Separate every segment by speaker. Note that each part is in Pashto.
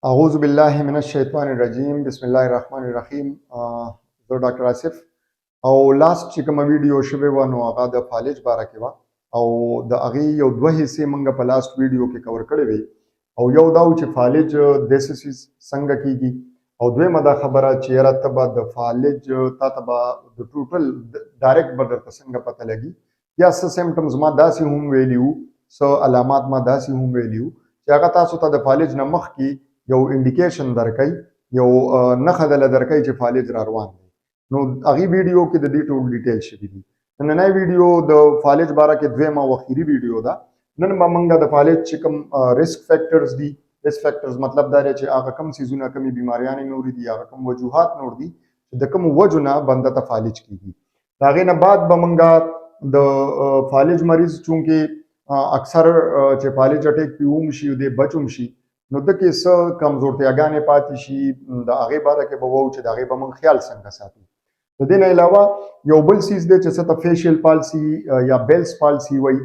Speaker 1: اعوذ بالله من الشیطان الرجیم بسم الله الرحمن الرحیم. زه ډاکټر آصف او لاست چې کومه ویډیو شوې وه نو هغه د فالج باره کې وه او د هغې یو دوه حصې موږ په لاست ویډیو کې کور کړې وې او یو دا و چې فالج دیسیسز څنګه کیږي او دویمه دا خبره چې یاره ته به د فالج تا ته به د ټوټل ډایرکټ به درته څنګه پته لګي یا څه سیمټمز ما داسې هم ویلي وو څه علامات ما داسې هم ویلي وو چې هغه تاسو ته د فالج نه مخکې یو انډیکیشن درکوي یو نښه دله درکوي چې فالج را روان دی نو هغې ویډیو کې د دې ټول ډیټیل شوي دي. نننی ویډیو د فالج باره کې دویمه او اخري ویډیو ده. نن به موږ د فالج چې کوم ریسک فیکټرز دي، ریسک فیکټرز مطلب دا دی چې هغه کوم څیزونه کومې بیماریانې نورې دي هغه کوم وجوهات نور دي چې د کومو وجو نه بنده ته فالج کیږي. د هغې نه بعد به موږ د فالج مریض چونکې اکثر چې فالج اټیک پې وشي دی بچ شي نو د کې څه کمزورتیاګانې پاتې شي د هغې باره کې به ووایو چې د هغې به موږ خیال څنګه ساتو. د دې نه علاوه یو بل څیز دی چې څه ته فیشیل پالسي یا بیلس پالسي وایي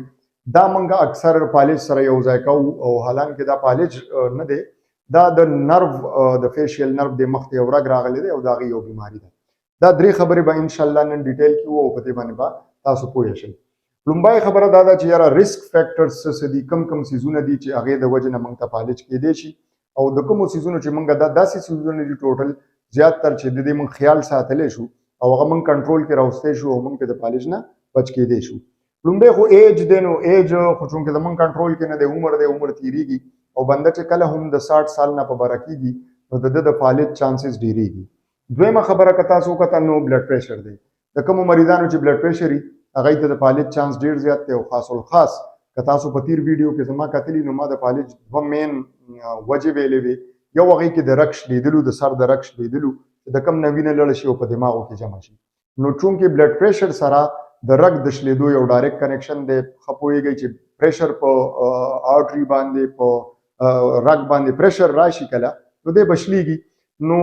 Speaker 1: دا موږ اکثر فالج سره یو ځای کوو او حالانکې دا فالج نه دی، دا د نرو د فیشیل نرو د مخ ته یو رګ راغلی دی او د هغې یو بیماري ده. دا درې خبرې به انشاءالله نن ډیټیل کې وو او په دې باندې به تاسو پوه شئ. لومبای خبره دا ده چې یاره ریسک فیکټرز څه دي، کم څیزونه دي چې هغې د وجې نه موږ ته فالج کیدی شي او د کومو څیزونو چې موږ دا داسې څیزونه دي ټوټل زیاتتر چې د دې موږ خیال ساتلی شو او هغه موږ کنټرول کې راوستی شو او موږ پې د فالج نه بچ کیدی شو. لومبی خو ایج دی نو ایج خو چونکې زموږ کنټرول کې نه دی، عمر دی، عمر تیریږي او بنده چې کله هم د 60 سال نه په بره کېږي نو د ده د فالج چانسز ډېرېږي. دویمه خبره که تاسو وکتل نو بلډ پریشر دی. د کومو مریضانو چې بلډ پریشر وي هغوی ته د فالج چانس ډېر زیات دی او خاص الخاص که تاسو په تیر ویډیو کې زما کتلي نو ما د فالج دوه مین وجې ویلې وې. یو هغې کې د رګ شلېدلو، د سر د رګ شلېدلو چې د کم نه وینه لړه شي او په دماغو کې جمع شي. نو چونکې بلډ پریشر سره د رګ د شلېدو یو ډایرکټ کنیکشن دی، ښه پوهېږئ چې پریشر په آرټري باندې په رګ باندې پریشر راشي کله نو دی به شلېږي. نو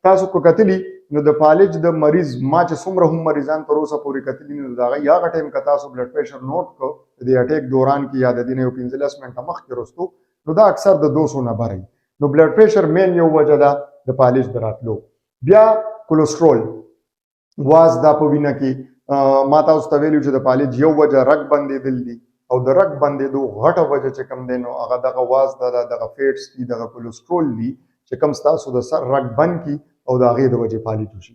Speaker 1: تاسو که کتلي نو د فالج د مریض ما چې څومره هم مریضان تر اوسه پورې کتلي نو د هغه هغه ټایم که تاسو بلډ پریشر نوټ کړو د دې اټیک دوران کې یا د دې نه یو 15 منټه مخکې وروستو نو دا اکثر د 200 نه بره وي. نو بلډ پریشر مین یو وجه ده د فالج د راتلو. بیا کولسټرول واز دا په وینه کې ما تاسو ته ویلي چې د فالج یو وجه رګ بندېدل دي او د رګ بندېدو غټه وجه چې کوم دی نو هغه دغه واز ده، دغه فیټس دي، دغه کولسټرول دي چې کوم ستاسو د سر رګ بند کي او د هغې د وجې فالج وشي.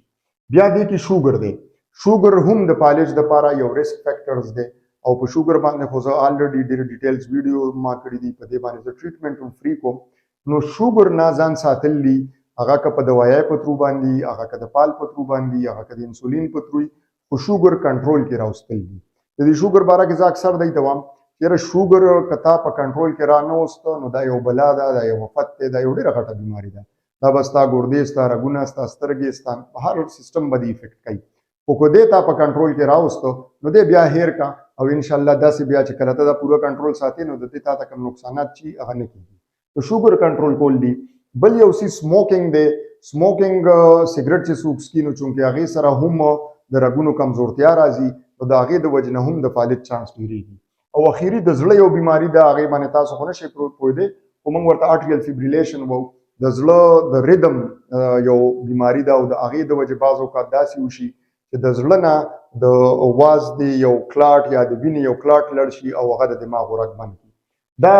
Speaker 1: بیا دې کې شوګر دی. شوګر هم د فالج دپاره یو ریسک فیکټرز دی او په شوګر باندې خو زه آلریډي ډېر ډیټیلز ویډیو ما کړي دي، په دې باندې زه ټریټمنټ هم فري کوم. نو شوګر نه ځان ساتل دي، هغه که په دوایۍ په ترو باندې، هغه که د پال په ترو باندې، هغه که د انسولین په ترو وي، خو شوګر کنټرول کې راوستل دي. د دې شوګر باره کې زه اکثر دی ته وایم یاره شوګر که تا په کنټرول کې را نه وسته نو دا یو بلا ده، دا یو وفت دی، دا یو ډېره غټه بیماري ده. دا به ستا ګردې، ستا رګونه، ستا سترګې، ستا هر سیسټم به دې افیکټ کوي. خو که دې تا په کنټرول کې راوسته نو دې بیا هیر کا او انشاءالله داسې بیا چې کله ته دا پوره کنټرول ساتې نو د دې تا ته کوم نقصانات چې هغه نه کېږي. نو شوګر کنټرول کول دي. بل یو څیز سموکینګ دی. سموکینګ سګرټ چې څوک څکي نو چونکې هغې سره هم د رګونو کمزورتیا راځي نو د هغې د وجې نه هم د فالج چانس ډېرېږي. او اخري د زړه یو بیماري ده، هغې باندې تاسو خو نه شئ پوهېدی خو موږ ورته آرټریل فیبریلیشن وایو. د زړه د ریدم یو بیماری ده او د هغې د وجې بعض اوقات داسې وشي چې د زړه نه د واز دی یو کلاټ یا د وینې یو کلاټ لړ شي او هغه د دماغو رګ بند کړي. دا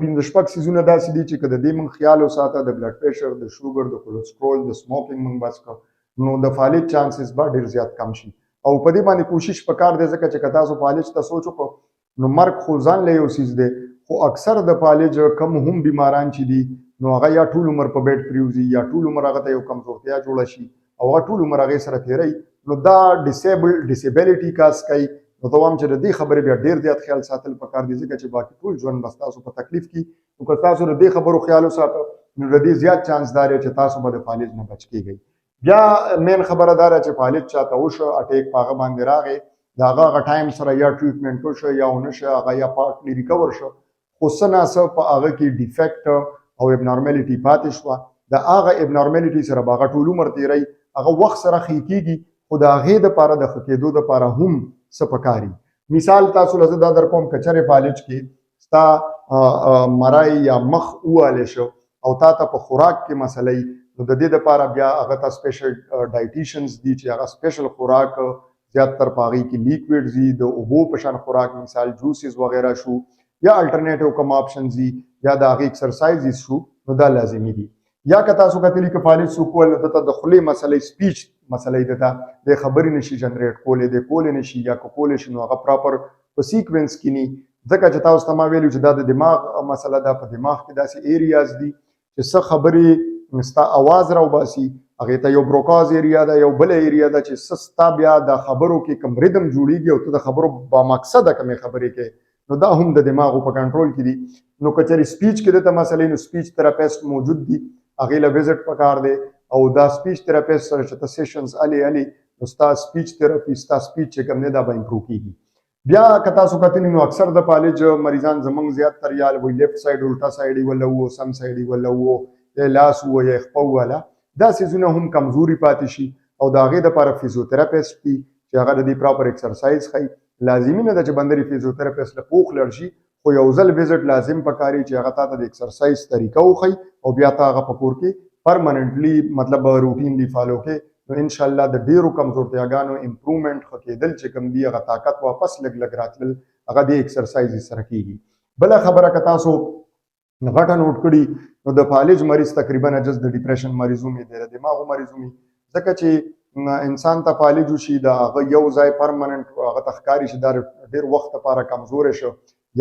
Speaker 1: 5-6 څیزونه داسې دي چې که د دې موږ خیال وساته، د بلډ پریشر، د شوګر، د کولسټرول، د سموکینګ موږ بس کړو نو د فالج چانسز به ډېر زیات کم شي. او په دې باندې کوشش پکار دی ځکه چې که تاسو فالج ته سوچ وکړو نو مرګ خو ځان له یو څیز دی خو اکثر د فالج کم هم بیماران چې دي نو هغه یا ټول عمر په بیډ پریوزي یا ټول عمر هغه ته یو کمزورتیا جوړه شي او هغه ټول عمر هغې سره تېروي نو دا ډسیبلیټي کاز کوي. نو ته وایم چې د دې خبرې بیا ډېر زیات خیال ساتل پکار دي ځکه چې باقي ټول ژوند به ستاسو په تکلیف کې نو که تاسو د دې خبرو خیال وساته نو د دې زیات چانس دا دی چې تاسو به د فالج نه بچ کېږئ. بیا مین خبره دا ده چې فالج چاته وشه، اټیک په هغه باندې راغی، د هغه ټایم سره یا ټریټمنټ وشه یا ونه شه، هغه یا پارټلی ریکور شه خو څه ناڅه په هغه کې ډیفیکټ او ابنارملیټي پاتې شوه. د هغه ابنارملیټي سره به هغه ټول عمر تېروي، هغه وخت سره ښه کېږي خو د هغې دپاره د ښه کېدو دپاره هم څه پکار وي. مثال تاسو له زه دا در کوم که چېرې فالج کې ستا مرای یا مخ ووالی شو او تا ته په خوراک کې مسلې نو د دې لپاره بیا هغه ته سپیشل ډایټیشنز دي چې هغه سپیشل خوراک زیات تر پاغي کې لیکویډز دي د اوبو په شان خوراک مثال جوسز وغیرہ شو یا الټرنیټیو کوم آپشنز دي یا د هغه ایکسرسایزز شو نو دا لازمي دي یا که تاسو کتلی کې فعالیت سو کول د خولې مسلې سپیچ مسلې د خبرې نشي جنریټ کولې د کولې نشي یا کولې شي نو هغه پراپر په سیکوینس کې ني ځکه چې تاسو ته ما ویلو چې دا د دماغ مسله ده په دماغ کې داسې ایریاز دي چې څه خبرې مستا आवाज راو باسي هغه ته یو بروکاز ایریا ده یو بل ایریا ده چې سستا بیا د خبرو کې کم ریدم جوړیږي او ته د خبرو با مقصد کمې خبرې کې نو دا هم د دماغ په کنټرول کې دي نو کچري سپیچ کې د مسلې نو سپیچ تھراپیست موجود دي هغه له وزټ پکار دی او دا سپیچ تھراپیست سره چې سیشنز علي نو ستا سپیچ تھراپی ستا سپیچ چې کوم نه دا به امپروو کیږي بیا که تاسو کتلی نو اکثر د پالج مریضان زمونږ زیات تر یال وي لیفت ساید الټا ساید ولا وو سم ساید ولا وو لاس وو یا خپو ولا دا سيزونه هم کمزوري پاتې شي او دا غي د لپاره فزیوتراپیست دي چې هغه د پراپر ایکسرسایز کوي لازمي نه ده چې بندري فزیوتراپیست له پوخ لړشي خو یو ځل وزټ لازم پکاري چې هغه ته د ایکسرسایز طریقه وخی او بیا تا هغه پکور کې پرمننټلی مطلب روټینلی فالو کې نو ان شاء الله د ډیرو کمزورتیاګانو امپروومنت خکېدل چې کوم دی هغه طاقت واپس لګ راتل هغه د ایکسرسایز سره کیږي بل خبره که تاسو غټه نوٹ کړي نو د فالج مریض تقریبا جز د ډیپریشن مریضو می د دماغ مریضو می ځکه چې انسان ته فالج شي دا یو ځای پرمننت هغه تخکاری شي د ډیر وخت لپاره کمزور شي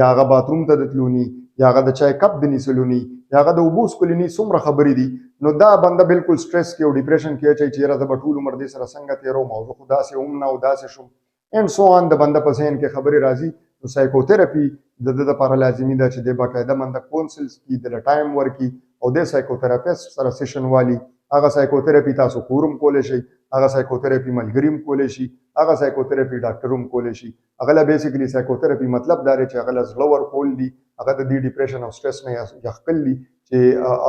Speaker 1: یا هغه باتروم ته دتلونی یا هغه د چای کپ د نیسلونی یا هغه د وبوس کولینی څومره خبرې دي نو دا بنده بالکل سټرس کې او ډیپریشن کې چې را د بټول عمر دې سره څنګه تیرو موضوع خدا سه هم نه او داسې شو اینڈ سو ان د بنده په ذهن کې خبرې راځي نو سایکوتراپي د لپاره لازمي ده چې د باقاعده منده کونسلز کې د ټایم ورکی او د سایکوتراپیست سره سیشن والی هغه سایکوتراپي تاسو کورم کولای شي هغه سایکوتراپي ملګریم کولای شي هغه سایکوتراپي ډاکټروم کولای شي هغه بیسیکلی سایکوتراپي مطلب دا چې هغه زلور کول دي هغه د ډیپریشن او سټرس نه یخکل دي چې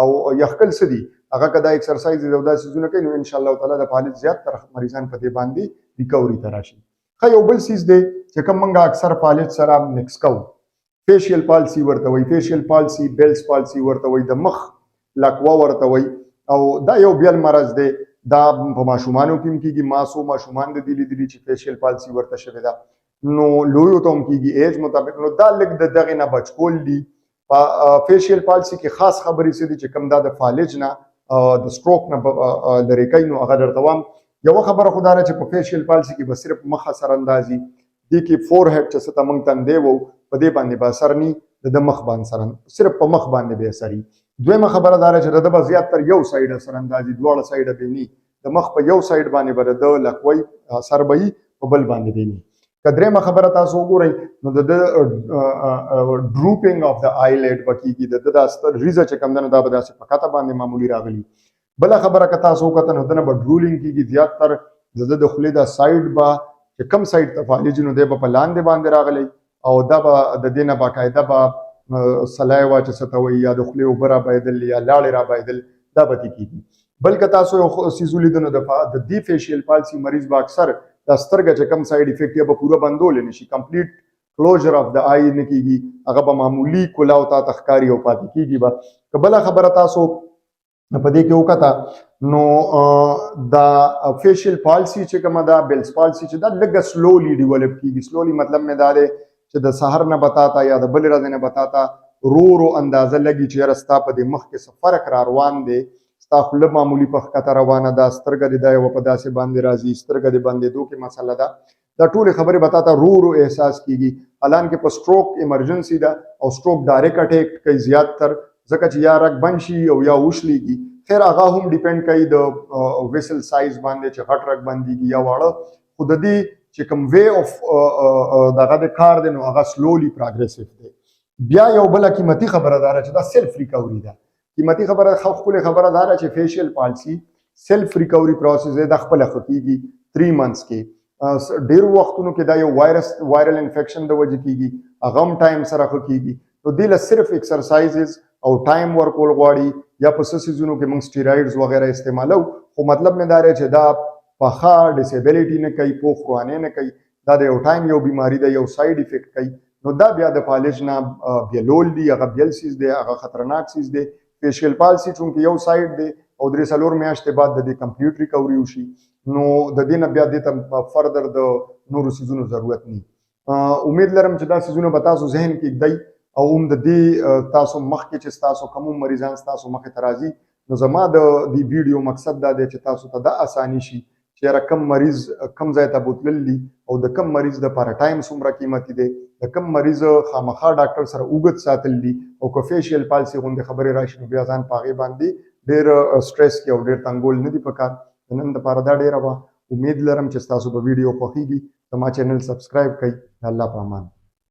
Speaker 1: او یخکل سدي هغه کدا ایکسرسایز او دا سيزونه کوي نو ان شاء الله تعالی د فعالیت زیات تر مریضان په دې باندې ریکوري تراشي خو یو بل سیز دی چې کوم منګه اکثر فعالیت سره مکس کوو فیشیل پالسی ورته وي فیشیل پالسی بیلز پالسی ورته وي د مخ لکوا ورته وي او دا یو بیل مرض دی دا په ماشومانو کې کېږي ماسو ماشومان د دلی چې فیشیل پالسی ورته شوی دا نو لویو ته کېږي ایج مطابق نو دا لګ د دغه نه بچکول دي په فیشیل پالسی کې خاص خبرې سدي چې کوم دا د فالج نه د سټروک نه لري کوي نو هغه درته وام یو خبره خدای چې په فیشیل پالسی کې به صرف مخ سر اندازي دي کې فور هډ چې ست مونږ تندې وو په دې باندې به اثر ني د مخ باندې سره صرف په مخ باندې به اثري دویمه خبره دا چې د به زیات تر یو سایډ اثر اندازي دواړه سایډ به ني د مخ په یو سایډ باندې به د لکوي اثر به په بل باندې به ني کدرېمه خبره تاسو وګورئ نو د ډروپینګ اف د آیلیډ وکیږي د استر ریزه چې کم نه دا به داسې پکاته باندې معمولی راغلي بل خبره که تاسو وکړئ نو دنه به ډرولینګ کیږي زیات تر د خولې د سایډ با چې کم سایډ ته فالج نو دی په لاندې باندې راغلی او دا به د دینه باقاعده به سلایوا چې ستوي یا د خولې وبره بایدل یا لاړې را بایدل دا به کیږي بلکې تاسو یو سیزولې د دی فیشیل پالسی مریض با اکثر د سترګه چې کم سایډ افیکټ یا به پوره بندول نشي کمپلیټ کلوزر اف د آی نه کیږي هغه به معمولی کلاو تا تخکاری او پاتې کیږي به کبله خبره تاسو په دې کې وکړه نو دا فیشیل پالسی چې کومه دا بیلز پالسی چې دا لږه سلولی ډیولپ کیږي سلولی مطلب مې دا دی چې د سحر نه بتاتا یا د بل ورځې نه بتاتا رو اندازه لګي چې رستا په دې مخ کې فرق را روان دی ستا خپل معمولی په خطر روانه ده سترګه د یو په داسې باندې راځي سترګه د باندې دوه کې مسله ده دا ټول خبره بتاتا رو احساس کیږي الان کې په سټروک ایمرجنسي ده او سټروک ډایرکټ اٹیک کوي زیات تر ځکه چې یا رګ بنشي او یا وشلېږي خیر هغه هم ډیپند کوي د ویسل سایز باندې چې غټ رګ باندې یا واړه خود دې چې کوم وی اف دغه د کار دی نو هغه سلولی پروګریسیو دی بیا یو بل قیمتي خبردار چې دا سیلف ریکوري ده قیمتي خبره خو خبره دار چې فیشیل پالسی سیلف ریکوري پروسس د خپل خطيږي 3 منثس کې ډیر وختونو کې دا یو وایرل انفیکشن د وجې کیږي اغم ټایم سره خطيږي نو دله صرف ایکسرسایزز او ټایم ورکول غواړي یا په سيزونو کې موږ سټیرايډز وغیرہ استعمالو خو مطلب مې دا چې دا پخا ډیسیبিলিټی نه کوي په خوانه نه کوي دا د یو ټایم یو بیماری ده یو سایډ افیکټ کوي نو دا بیا د فالج نه بیلول دی هغه بیل سیز دی هغه خطرناک سیز دی فیشیل پالسي چونکه یو سایډ دی او 3-4 میاشتې بعد د دې کمپلیټ ریکوري وشي نو د دې نه بیا دې ته فردر د نورو سیزونو ضرورت ني امید لرم چې دا سیزونه به تاسو ذهن کې ږدئ او هم د دې تاسو مخکې چې تاسو کوم مریضان تاسو مخې ته راځي نو زما د دې ویډیو مقصد دا دی چې تاسو ته دا اساني شي چې کم مریض کم ځای ته بوتللی او د کم مریض د لپاره ټایم څومره قیمتي دی د کم مریض خامخا ډاکټر سره اوږد ساتل دي او که فیشیل پالسي غوندې خبرې راشي نو بیا ځان په هغې باندې ډېر سټرس کې او ډېر تنګول نه دي پکار د نن دپاره دا ډېره وه امید لرم چې ستاسو به ویډیو خوښیږي زما چینل سبسکرایب کړئ د الله په امان